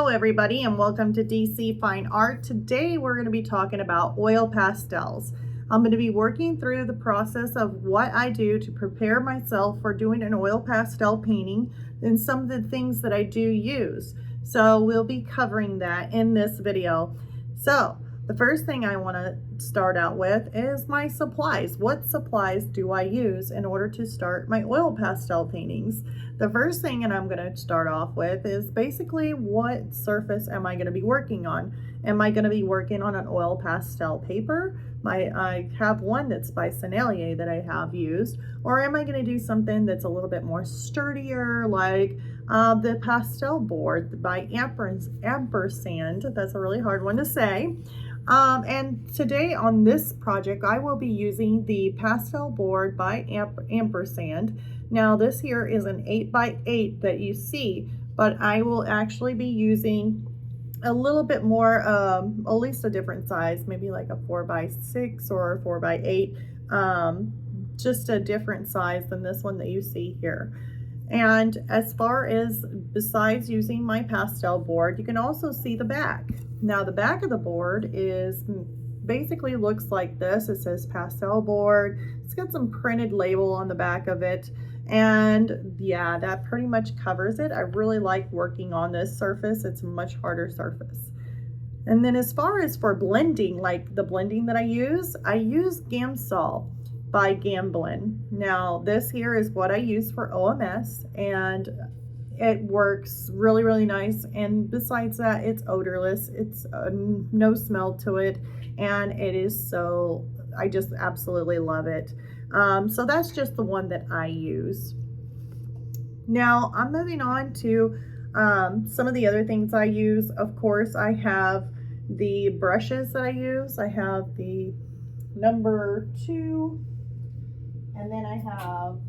Hello everybody and welcome to DC Fine Art. Today we're going to be talking about oil pastels. I'm going to be working through the process of what I do to prepare myself for doing an oil pastel painting and some of the things that I do use. So we'll be covering that in this video. So the first thing I want to start out with is my supplies. What supplies do I use in order to start my oil pastel paintings? The first thing that I'm going to start off with is basically what surface am I going to be working on? Am I going to be working on an oil pastel paper? I have one that's by Sennelier that I have used, or am I going to do something that's a little bit more sturdier, like the Pastelbord by Ampersand. That's a really hard one to say. And today on this project, I will be using the Pastelbord by Ampersand. Now this here is an 8x8 that you see, but I will actually be using a little bit more, at least a different size, maybe like a 4x6 or a 4x8, just a different size than this one that you see here. And as far as besides using my pastel board, you can also see the back. Now the back of the board is basically looks like this. It says Pastelbord. It's got some printed label on the back of it. And yeah, that pretty much covers it. I really like working on this surface. It's a much harder surface. And then as far as for blending, like the blending that I use Gamsol by Gamblin. Now this here is what I use for OMS, and it works really, really nice. And besides that, it's odorless. It's no smell to it. And it is so, I just absolutely love it. So that's just the one that I use. Now I'm moving on to some of the other things I use. Of course, I have the brushes that I use. I have the number 2, and then I have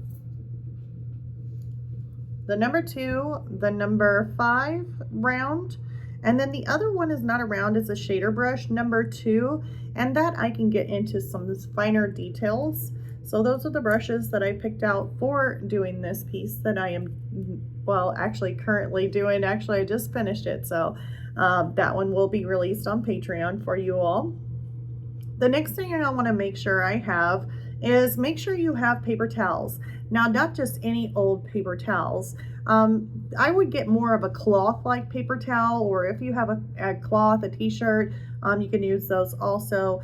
the number 2, the number 5 round, and then the other one is not a round, it's a shader brush, number 2, and that I can get into some finer details. So those are the brushes that I picked out for doing this piece that I am, well, actually currently doing. Actually, I just finished it, so that one will be released on Patreon for you all. The next thing I want to make sure I have is make sure you have paper towels. Now, not just any old paper towels. I would get more of a cloth like paper towel, or if you have a cloth, a t-shirt, you can use those also.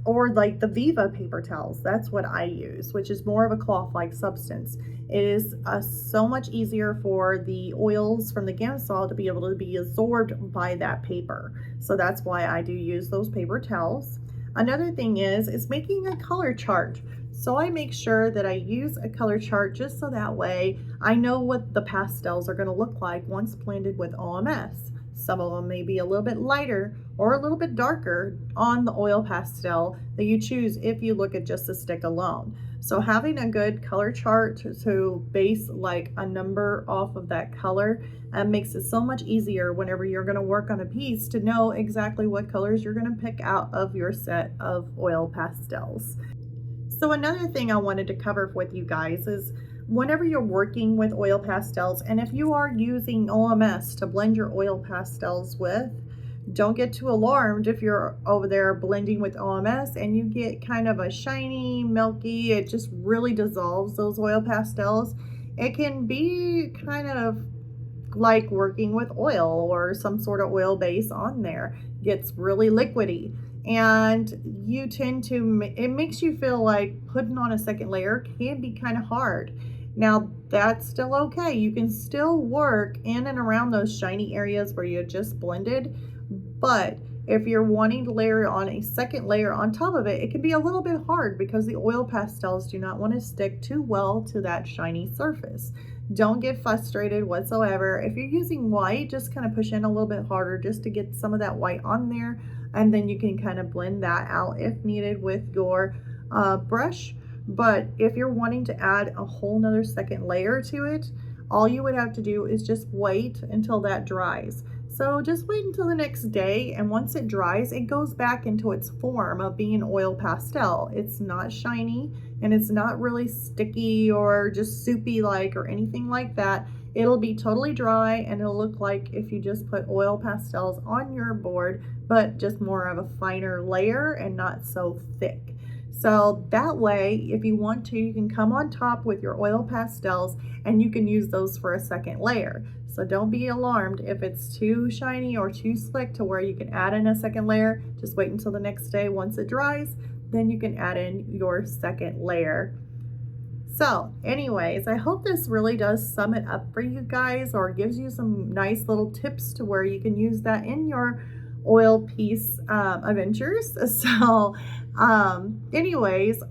Or like the Viva paper towels. That's what I use, which is more of a cloth-like substance. It is so much easier for the oils from the Gamsol to be able to be absorbed by that paper. So that's why I do use those paper towels. Another thing is making a color chart. So I make sure that I use a color chart just so that way I know what the pastels are going to look like once blended with OMS. Some of them may be a little bit lighter or a little bit darker on the oil pastel that you choose if you look at just the stick alone. So having a good color chart to base like a number off of that color makes it so much easier whenever you're going to work on a piece to know exactly what colors you're going to pick out of your set of oil pastels. So another thing I wanted to cover with you guys is whenever you're working with oil pastels, and if you are using OMS to blend your oil pastels with, don't get too alarmed if you're over there blending with OMS and you get kind of a shiny, milky, it just really dissolves those oil pastels. It can be kind of like working with oil or some sort of oil base on there. It gets really liquidy. And you tend to, it makes you feel like putting on a second layer can be kind of hard. Now that's still okay. You can still work in and around those shiny areas where you just blended, but if you're wanting to layer on a second layer on top of it, it can be a little bit hard because the oil pastels do not want to stick too well to that shiny surface. Don't get frustrated whatsoever. If you're using white, just kind of push in a little bit harder just to get some of that white on there, and then you can kind of blend that out if needed with your brush. But if you're wanting to add a whole nother second layer to it, all you would have to do is just wait until that dries. So just wait until the next day, and once it dries, it goes back into its form of being oil pastel. It's not shiny, and it's not really sticky or just soupy like or anything like that. it'll be totally dry and it'll look like if you just put oil pastels on your board, but just more of a finer layer and not so thick. So that way, if you want to, you can come on top with your oil pastels and you can use those for a second layer. So don't be alarmed if it's too shiny or too slick to where you can add in a second layer. Just wait until the next day. Once it dries, then you can add in your second layer. So anyways, I hope this really does sum it up for you guys, or gives you some nice little tips to where you can use that in your oil piece adventures. So anyways,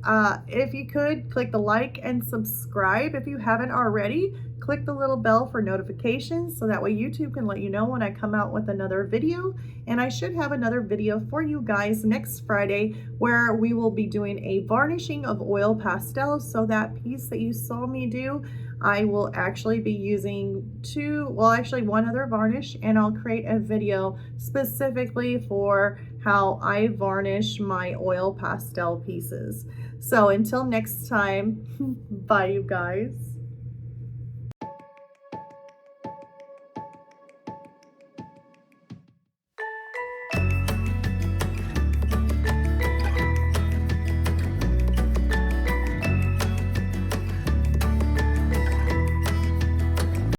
if you could click the like and subscribe if you haven't already. Click the little bell for notifications so that way YouTube can let you know when I come out with another video. And I should have another video for you guys next Friday where we will be doing a varnishing of oil pastels. So that piece that you saw me do, I will actually be using one other varnish, and I'll create a video specifically for how I varnish my oil pastel pieces. So until next time, bye you guys.